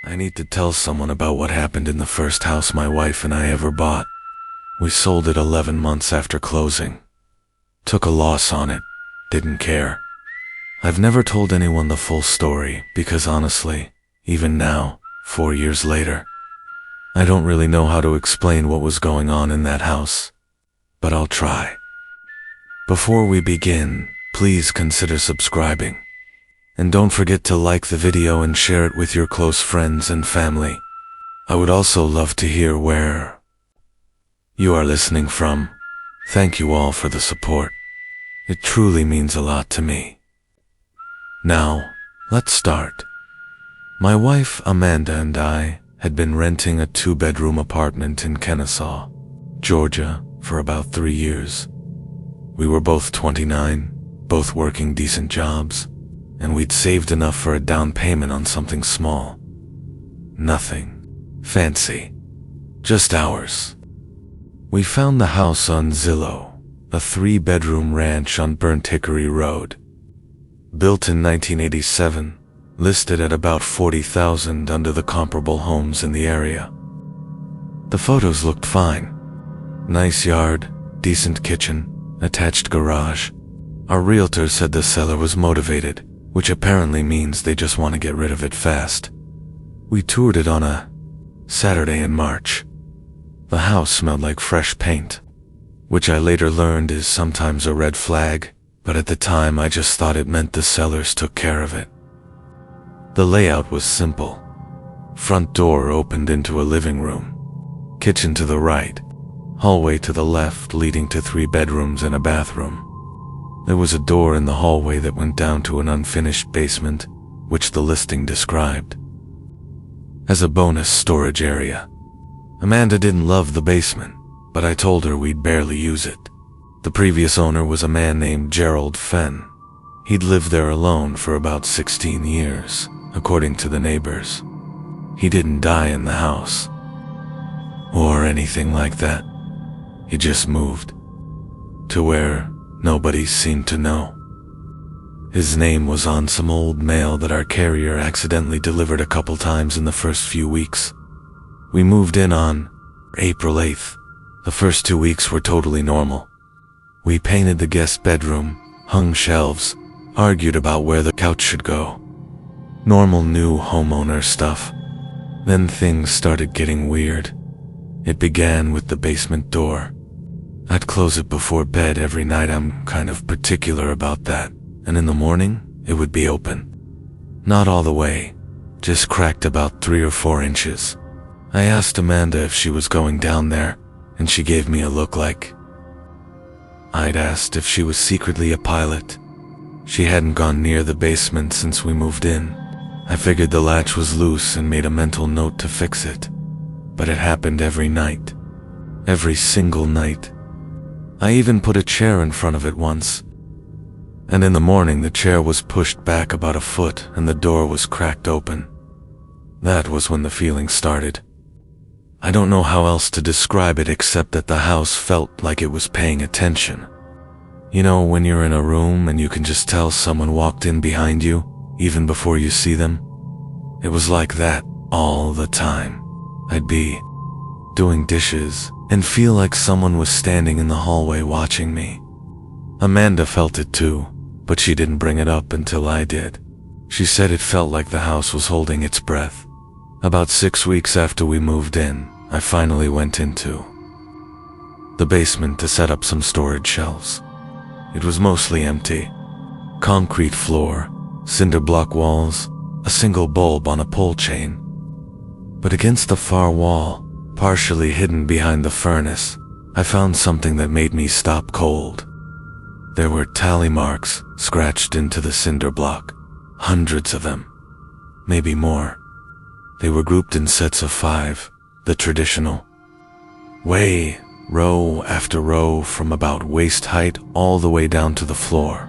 I need to tell someone about what happened in the first house my wife and I ever bought. We sold it 11 months after closing. Took a loss on it. Didn't care. I've never told anyone the full story because honestly, even now, 4 years later, I don't really know how to explain what was going on in that house. But I'll try. Before we begin, please consider subscribing. And don't forget to like the video and share it with your close friends and family. I would also love to hear where you are listening from. Thank you all for the support. It truly means a lot to me. Now, let's start. My wife Amanda and I had been renting a 2-bedroom apartment in Kennesaw, Georgia, for about 3 years. We were both 29, both working decent jobs, and we'd saved enough for a down payment on something small. Nothing fancy, just ours. We found the house on Zillow, a 3-bedroom ranch on Burnt Hickory Road. Built in 1987, listed at about $40,000 under the comparable homes in the area. The photos looked fine. Nice yard, decent kitchen, attached garage. Our realtor said the seller was motivated, which apparently means they just want to get rid of it fast. We toured it on a Saturday in March. The house smelled like fresh paint, which I later learned is sometimes a red flag, but at the time I just thought it meant the sellers took care of it. The layout was simple. Front door opened into a living room, kitchen to the right, hallway to the left leading to 3 bedrooms and a bathroom. There was a door in the hallway that went down to an unfinished basement, which the listing described as a bonus storage area. Amanda didn't love the basement, but I told her we'd barely use it. The previous owner was a man named Gerald Fenn. He'd lived there alone for about 16 years, according to the neighbors. He didn't die in the house, or anything like that. He just moved to where nobody seemed to know. His name was on some old mail that our carrier accidentally delivered a couple times in the first few weeks. We moved in on April 8th. The first 2 weeks were totally normal. We painted the guest bedroom, hung shelves, argued about where the couch should go. Normal new homeowner stuff. Then things started getting weird. It began with the basement door. I'd close it before bed every night. I'm kind of particular about that. And in the morning, it would be open. Not all the way, just cracked about 3 or 4 inches. I asked Amanda if she was going down there, and she gave me a look like I'd asked if she was secretly a pilot. She hadn't gone near the basement since we moved in. I figured the latch was loose and made a mental note to fix it. But it happened every night. Every single night. I even put a chair in front of it once. And in the morning the chair was pushed back about a foot and the door was cracked open. That was when the feeling started. I don't know how else to describe it except that the house felt like it was paying attention. You know, when you're in a room and you can just tell someone walked in behind you, even before you see them? It was like that all the time. I'd be doing dishes and feel like someone was standing in the hallway watching me. Amanda felt it too, but she didn't bring it up until I did. She said it felt like the house was holding its breath. About 6 weeks after we moved in, I finally went into the basement to set up some storage shelves. It was mostly empty. Concrete floor, cinder block walls, a single bulb on a pole chain. But against the far wall, partially hidden behind the furnace, I found something that made me stop cold. There were tally marks scratched into the cinder block, hundreds of them, maybe more. They were grouped in sets of 5, the traditional way, row after row from about waist height all the way down to the floor.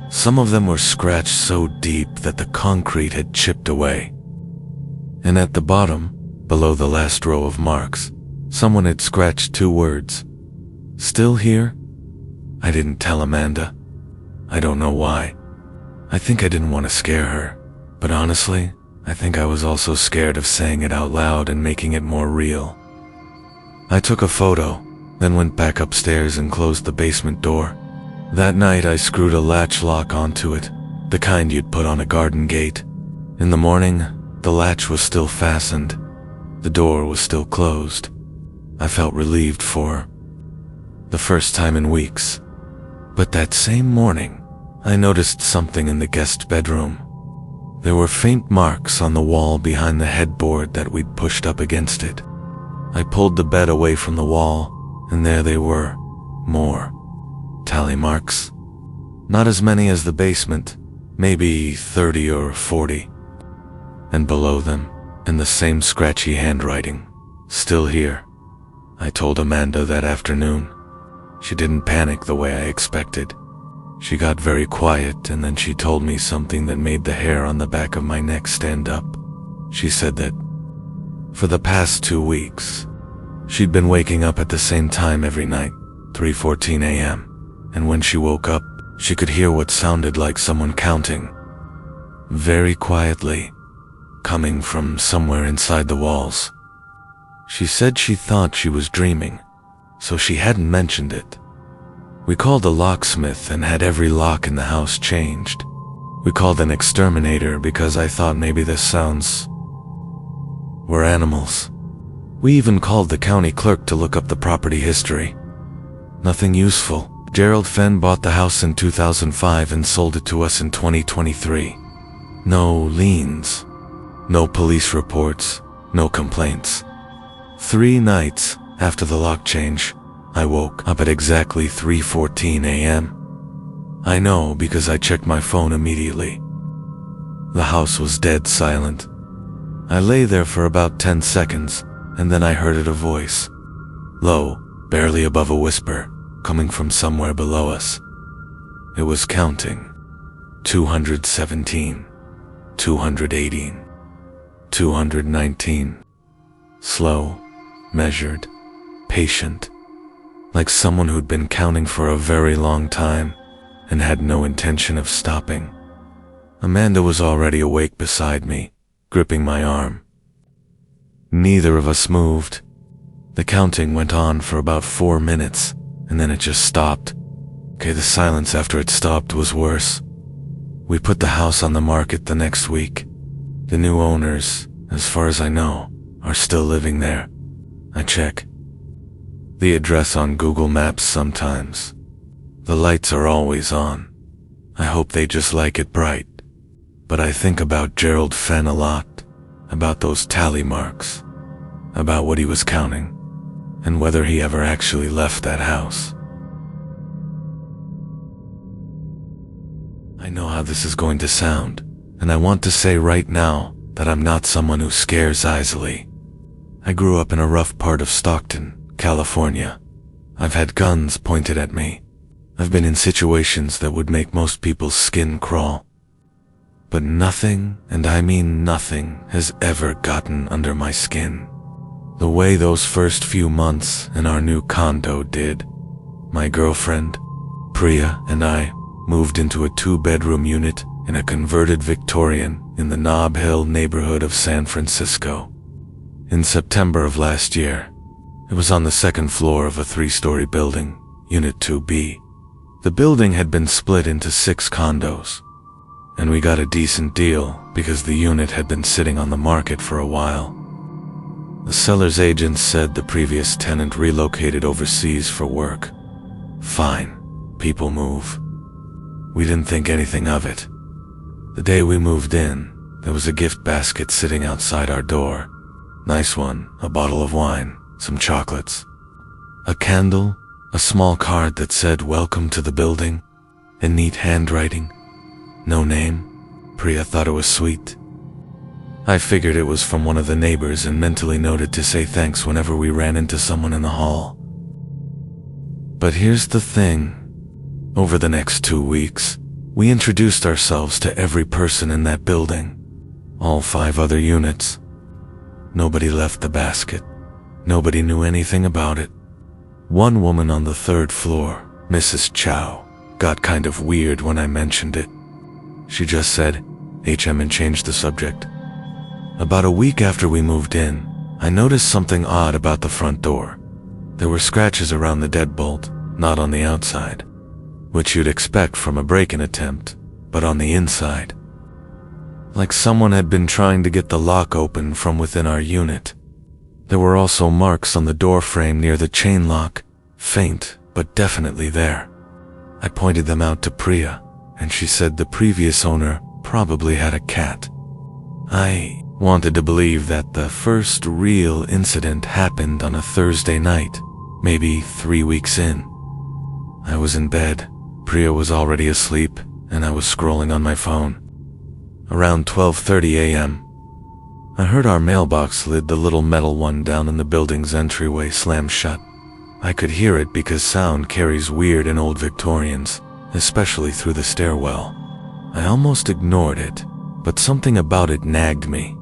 Some of them were scratched so deep that the concrete had chipped away. And at the bottom, below the last row of marks, someone had scratched 2 words. Still here? I didn't tell Amanda. I don't know why. I think I didn't want to scare her, but honestly, I think I was also scared of saying it out loud and making it more real. I took a photo, then went back upstairs and closed the basement door. That night I screwed a latch lock onto it, the kind you'd put on a garden gate. In the morning, the latch was still fastened. The door was still closed. I felt relieved for the first time in weeks. But that same morning, I noticed something in the guest bedroom. There were faint marks on the wall behind the headboard that we'd pushed up against it. I pulled the bed away from the wall, and there they were, more tally marks. Not as many as the basement, maybe 30 or 40. And below them, in the same scratchy handwriting, still here. I told Amanda that afternoon. She didn't panic the way I expected. She got very quiet, and then she told me something that made the hair on the back of my neck stand up. She said that for the past 2 weeks, she'd been waking up at the same time every night, 3:14 a.m., and when she woke up, she could hear what sounded like someone counting, very quietly, coming from somewhere inside the walls. She said she thought she was dreaming, so she hadn't mentioned it. We called a locksmith and had every lock in the house changed. We called an exterminator because I thought maybe the sounds were animals. We even called the county clerk to look up the property history. Nothing useful. Gerald Fenn bought the house in 2005 and sold it to us in 2023. No liens. No police reports. No complaints. 3 nights after the lock change, I woke up at exactly 3:14 a.m. I know because I checked my phone immediately. The house was dead silent. I lay there for about 10 seconds, and then I heard a voice. Low, barely above a whisper, coming from somewhere below us. It was counting. 217, 218, 219. Slow, measured, patient, like someone who'd been counting for a very long time and had no intention of stopping. Amanda was already awake beside me, gripping my arm. Neither of us moved. The counting went on for about 4 minutes, and then it just stopped. Okay, the silence after it stopped was worse. We put the house on the market the next week. The new owners, as far as I know, are still living there. I check the address on Google Maps sometimes. The lights are always on. I hope they just like it bright. But I think about Gerald Fenn a lot, about those tally marks, about what he was counting, and whether he ever actually left that house. I know how this is going to sound, and I want to say right now that I'm not someone who scares easily. I grew up in a rough part of Stockton, California. I've had guns pointed at me. I've been in situations that would make most people's skin crawl. But nothing, and I mean nothing, has ever gotten under my skin. The way those first few months in our new condo did. My girlfriend, Priya, and I moved into a 2-bedroom unit in a converted Victorian in the Nob Hill neighborhood of San Francisco. In September of last year, it was on the 2nd floor of a 3-story building, Unit 2B. The building had been split into 6 condos, and we got a decent deal because the unit had been sitting on the market for a while. The seller's agent said the previous tenant relocated overseas for work. Fine, people move. We didn't think anything of it. The day we moved in, there was a gift basket sitting outside our door. Nice one, a bottle of wine, some chocolates, a candle, a small card that said "Welcome to the building," in neat handwriting. No name. Priya thought it was sweet. I figured it was from one of the neighbors and mentally noted to say thanks whenever we ran into someone in the hall. But here's the thing. Over the next 2 weeks, we introduced ourselves to every person in that building, all 5 other units. Nobody left the basket. Nobody knew anything about it. One woman on the 3rd floor, Mrs. Chow, got kind of weird when I mentioned it. She just said, HM, and changed the subject. About a week after we moved in, I noticed something odd about the front door. There were scratches around the deadbolt, not on the outside, which you'd expect from a break-in attempt, but on the inside. Like someone had been trying to get the lock open from within our unit. There were also marks on the door frame near the chain lock, faint, but definitely there. I pointed them out to Priya, and she said the previous owner probably had a cat. I wanted to believe that the first real incident happened on a Thursday night, maybe 3 weeks in. I was in bed, Priya was already asleep, and I was scrolling on my phone. Around 12:30 a.m., I heard our mailbox lid, the little metal one down in the building's entryway, slam shut. I could hear it because sound carries weird in old Victorians, especially through the stairwell. I almost ignored it, but something about it nagged me.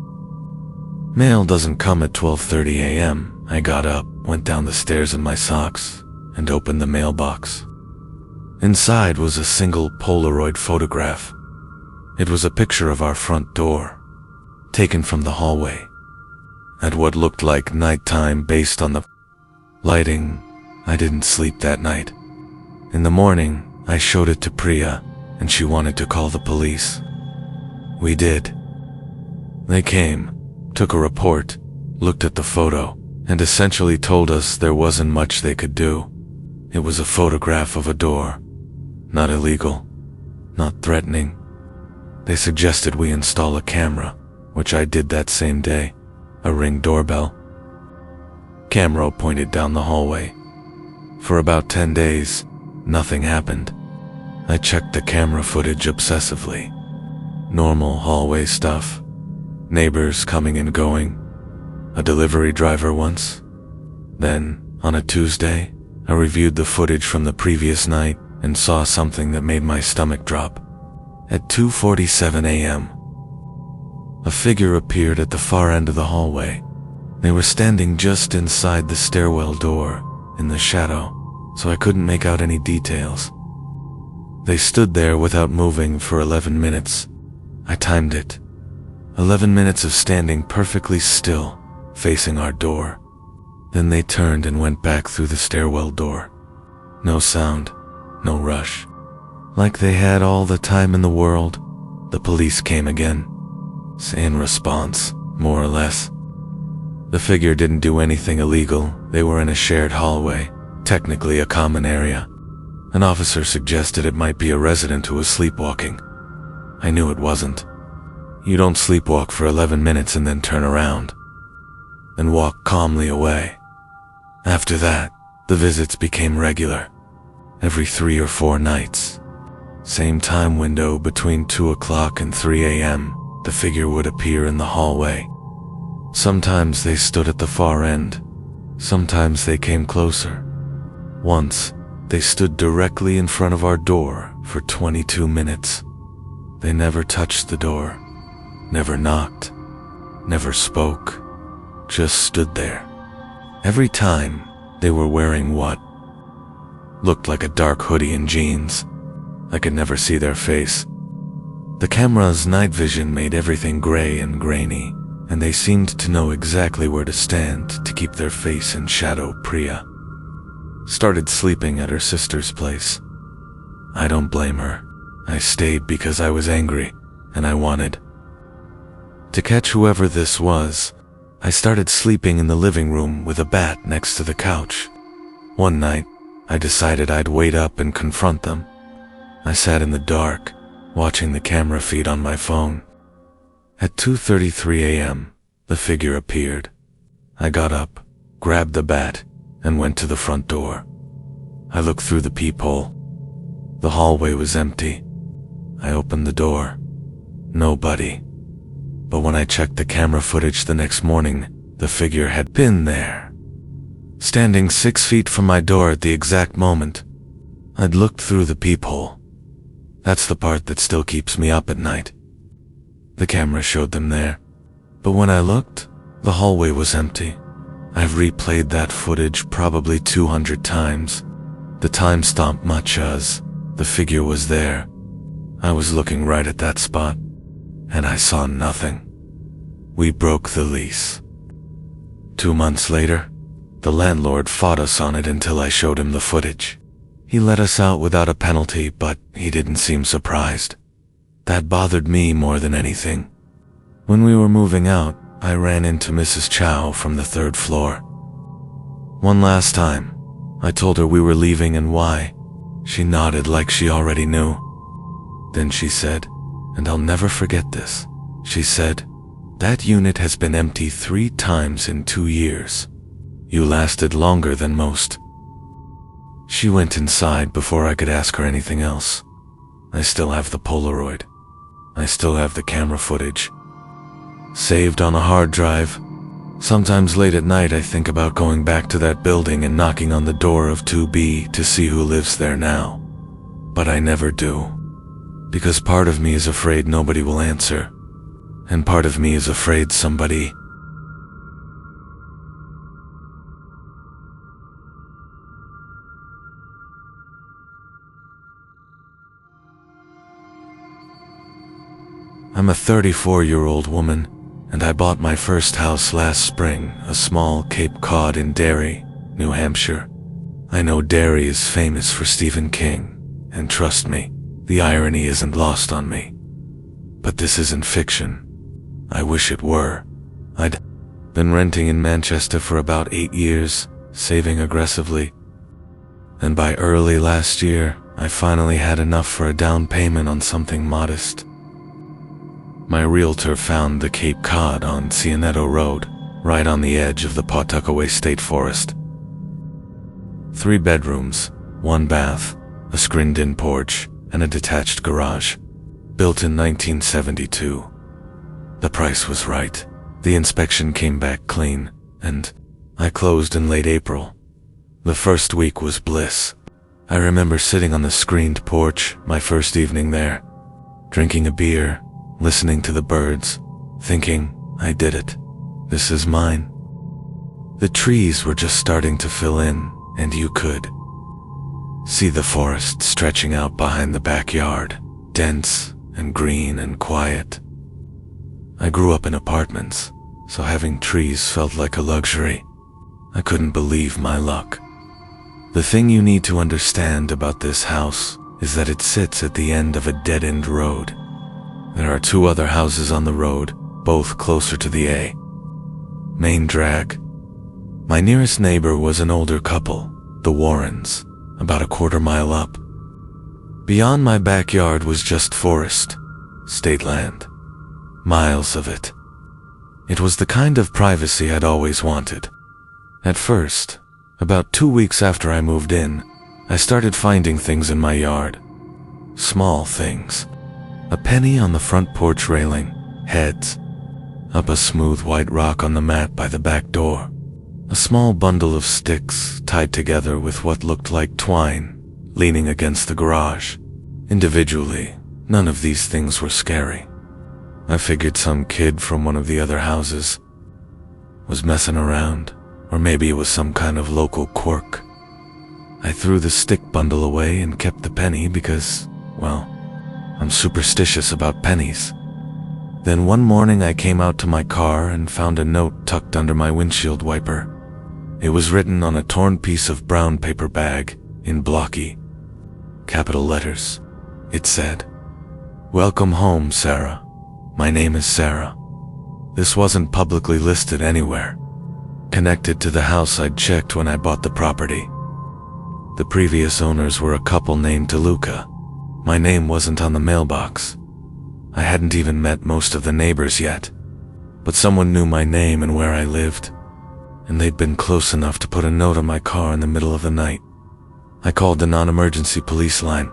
Mail doesn't come at 12:30 a.m. I got up, went down the stairs in my socks, and opened the mailbox. Inside was a single Polaroid photograph. It was a picture of our front door, taken from the hallway, at what looked like nighttime based on the lighting. I didn't sleep that night. In the morning, I showed it to Priya, and she wanted to call the police. We did. They came, took a report, looked at the photo, and essentially told us there wasn't much they could do. It was a photograph of a door. Not illegal, not threatening. They suggested we install a camera, which I did that same day, a Ring doorbell. Camera pointed down the hallway. For about 10 days, nothing happened. I checked the camera footage obsessively. Normal hallway stuff. Neighbors coming and going. A delivery driver once. Then, on a Tuesday, I reviewed the footage from the previous night and saw something that made my stomach drop. At 2:47 a.m., a figure appeared at the far end of the hallway. They were standing just inside the stairwell door, in the shadow, so I couldn't make out any details. They stood there without moving for 11 minutes. I timed it. 11 minutes of standing perfectly still, facing our door. Then they turned and went back through the stairwell door. No sound, no rush. Like they had all the time in the world. The police came again. Same response, more or less. The figure didn't do anything illegal. They were in a shared hallway, technically a common area. An officer suggested it might be a resident who was sleepwalking. I knew it wasn't. You don't sleepwalk for 11 minutes and then turn around and walk calmly away. After that, the visits became regular. Every 3 or 4 nights. Same time window between 2 o'clock and 3 a.m., the figure would appear in the hallway. Sometimes they stood at the far end. Sometimes they came closer. Once, they stood directly in front of our door for 22 minutes. They never touched the door, never knocked, never spoke, just stood there. Every time, they were wearing what looked like a dark hoodie and jeans. I could never see their face. The camera's night vision made everything gray and grainy, and they seemed to know exactly where to stand to keep their face in shadow. Priya started sleeping at her sister's place. I don't blame her. I stayed because I was angry, and I wanted to catch whoever this was. I started sleeping in the living room with a bat next to the couch. One night, I decided I'd wait up and confront them. I sat in the dark, watching the camera feed on my phone. At 2:33 a.m., the figure appeared. I got up, grabbed the bat, and went to the front door. I looked through the peephole. The hallway was empty. I opened the door. Nobody. But when I checked the camera footage the next morning, the figure had been there, standing 6 feet from my door at the exact moment I'd looked through the peephole. That's the part that still keeps me up at night. The camera showed them there, but when I looked, the hallway was empty. I've replayed that footage probably 200 times. The timestamp matches. The figure was there. I was looking right at that spot, and I saw nothing. We broke the lease. 2 months later, the landlord fought us on it until I showed him the footage. He let us out without a penalty, but he didn't seem surprised. That bothered me more than anything. When we were moving out, I ran into Mrs. Chow from the 3rd floor. One last time, I told her we were leaving and why. She nodded like she already knew. Then she said, and I'll never forget this, she said, "That unit has been empty 3 times in 2 years. You lasted longer than most." She went inside before I could ask her anything else. I still have the Polaroid. I still have the camera footage. Saved on a hard drive. Sometimes late at night I think about going back to that building and knocking on the door of 2B to see who lives there now. But I never do. Because part of me is afraid nobody will answer. And part of me is afraid somebody... I'm a 34-year-old woman, and I bought my first house last spring, a small Cape Cod in Derry, New Hampshire. I know Derry is famous for Stephen King, and trust me, the irony isn't lost on me. But this isn't fiction. I wish it were. I'd been renting in Manchester for about 8 years, saving aggressively. And by early last year, I finally had enough for a down payment on something modest. My realtor found the Cape Cod on Cianetto Road, right on the edge of the Pawtuckaway State Forest. 3 bedrooms, 1 bath, a screened-in porch, and a detached garage. Built in 1972. The price was right. The inspection came back clean, and I closed in late April. The first week was bliss. I remember sitting on the screened porch my first evening there, drinking a beer, listening to the birds, thinking, I did it. This is mine. The trees were just starting to fill in, and you could see the forest stretching out behind the backyard, dense and green and quiet. I grew up in apartments, so having trees felt like a luxury. I couldn't believe my luck. The thing you need to understand about this house is that it sits at the end of a dead-end road. There are 2 other houses on the road, both closer to the A main drag. My nearest neighbor was an older couple, the Warrens, about a quarter mile up. Beyond my backyard was just forest, state land, miles of it. It was the kind of privacy I'd always wanted. At first, about 2 weeks after I moved in, I started finding things in my yard. Small things. A penny on the front porch railing, heads. Up a smooth white rock on the mat by the back door. A small bundle of sticks tied together with what looked like twine, leaning against the garage. Individually, none of these things were scary. I figured some kid from one of the other houses was messing around, or maybe it was some kind of local quirk. I threw the stick bundle away and kept the penny because, well, I'm superstitious about pennies. Then one morning I came out to my car and found a note tucked under my windshield wiper. It was written on a torn piece of brown paper bag in blocky, capital letters. It said, "Welcome home, Sarah. My name is Sarah." This wasn't publicly listed anywhere. Connected to the house I'd checked when I bought the property. The previous owners were a couple named DeLuca. My name wasn't on the mailbox. I hadn't even met most of the neighbors yet, but someone knew my name and where I lived, and they'd been close enough to put a note on my car in the middle of the night. I called the non-emergency police line.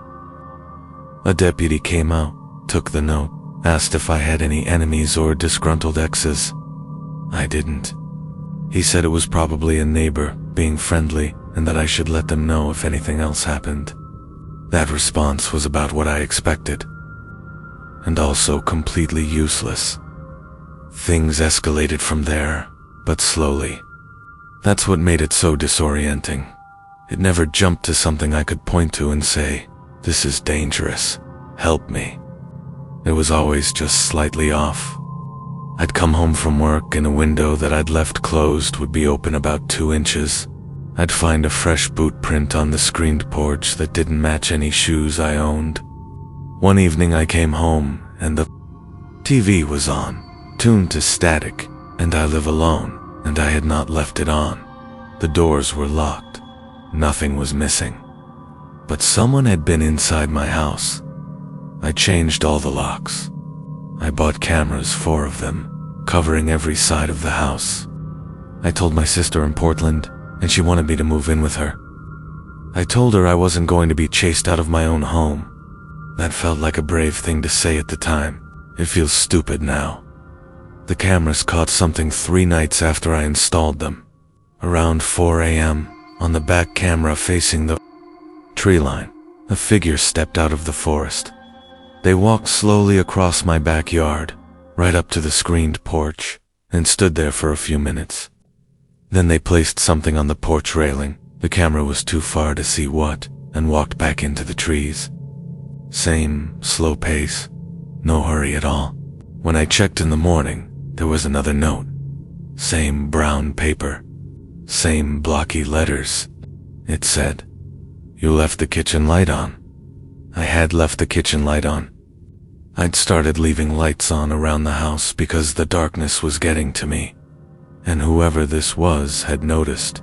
A deputy came out, took the note, asked if I had any enemies or disgruntled exes. I didn't. He said it was probably a neighbor being friendly and that I should let them know if anything else happened. That response was about what I expected, and also completely useless. Things escalated from there, but slowly. That's what made it so disorienting. It never jumped to something I could point to and say, "This is dangerous. Help me." It was always just slightly off. I'd come home from work and a window that I'd left closed would be open about 2 inches. I'd find a fresh boot print on the screened porch that didn't match any shoes I owned. One evening I came home and the TV was on, tuned to static, and I live alone, and I had not left it on. The doors were locked. Nothing was missing. But someone had been inside my house. I changed all the locks. I bought cameras, 4 of them, covering every side of the house. I told my sister in Portland, and she wanted me to move in with her. I told her I wasn't going to be chased out of my own home. That felt like a brave thing to say at the time. It feels stupid now. The cameras caught something 3 nights after I installed them. Around 4 a.m., on the back camera facing the tree line, a figure stepped out of the forest. They walked slowly across my backyard, right up to the screened porch, and stood there for a few minutes. Then they placed something on the porch railing. The camera was too far to see what, and walked back into the trees. Same slow pace, no hurry at all. When I checked in the morning, there was another note. Same brown paper, same blocky letters. It said, "You left the kitchen light on." I had left the kitchen light on. I'd started leaving lights on around the house because the darkness was getting to me, and whoever this was had noticed.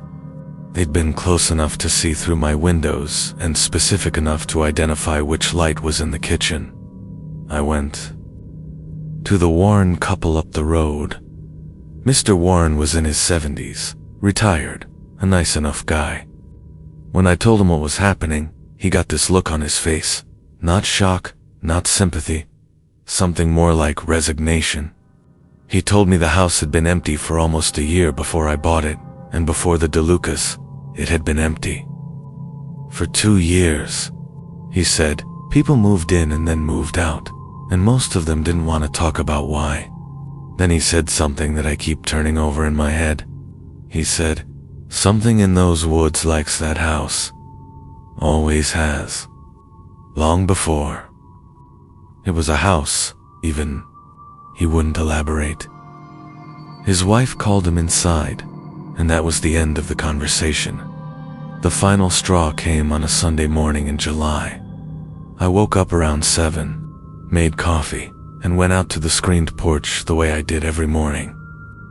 They'd been close enough to see through my windows and specific enough to identify which light was in the kitchen. I went to the Warren couple up the road. Mr. Warren was in his 70s, retired, a nice enough guy. When I told him what was happening, he got this look on his face. Not shock, not sympathy, something more like resignation. He told me the house had been empty for almost a year before I bought it, and before the DeLucas, it had been empty. For 2 years, he said, people moved in and then moved out, and most of them didn't want to talk about why. Then he said something that I keep turning over in my head. He said, "Something in those woods likes that house. Always has. Long before. It was a house, even." He wouldn't elaborate. His wife called him inside, and that was the end of the conversation. The final straw came on a Sunday morning in July. I woke up around 7, made coffee, and went out to the screened porch the way I did every morning.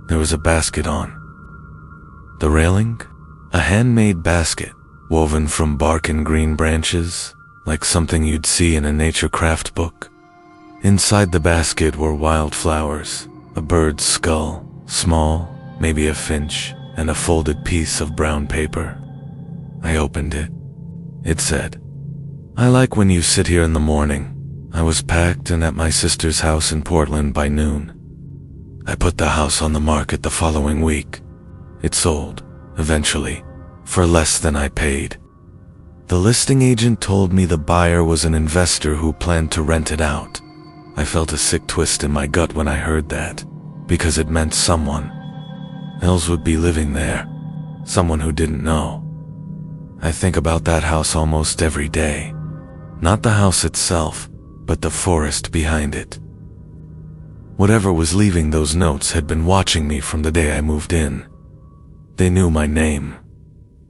There was a basket on the railing, a handmade basket, woven from bark and green branches, like something you'd see in a nature craft book. Inside the basket were wildflowers, a bird's skull, small, maybe a finch, and a folded piece of brown paper. I opened it. It said, "I like when you sit here in the morning. I was packed and at my sister's house in Portland by noon." I put the house on the market the following week. It sold, eventually, for less than I paid. The listing agent told me the buyer was an investor who planned to rent it out. I felt a sick twist in my gut when I heard that, because it meant someone else would be living there, someone who didn't know. I think about that house almost every day. Not the house itself, but the forest behind it. Whatever was leaving those notes had been watching me from the day I moved in. They knew my name.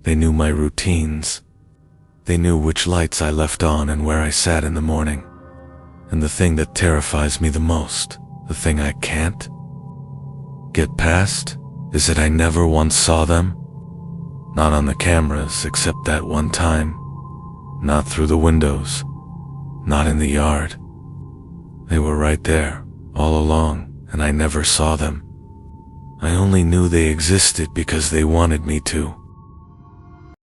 They knew my routines. They knew which lights I left on and where I sat in the morning. And the thing that terrifies me the most, the thing I can't get past, is that I never once saw them. Not on the cameras, except that one time. Not through the windows. Not in the yard. They were right there, all along, and I never saw them. I only knew they existed because they wanted me to.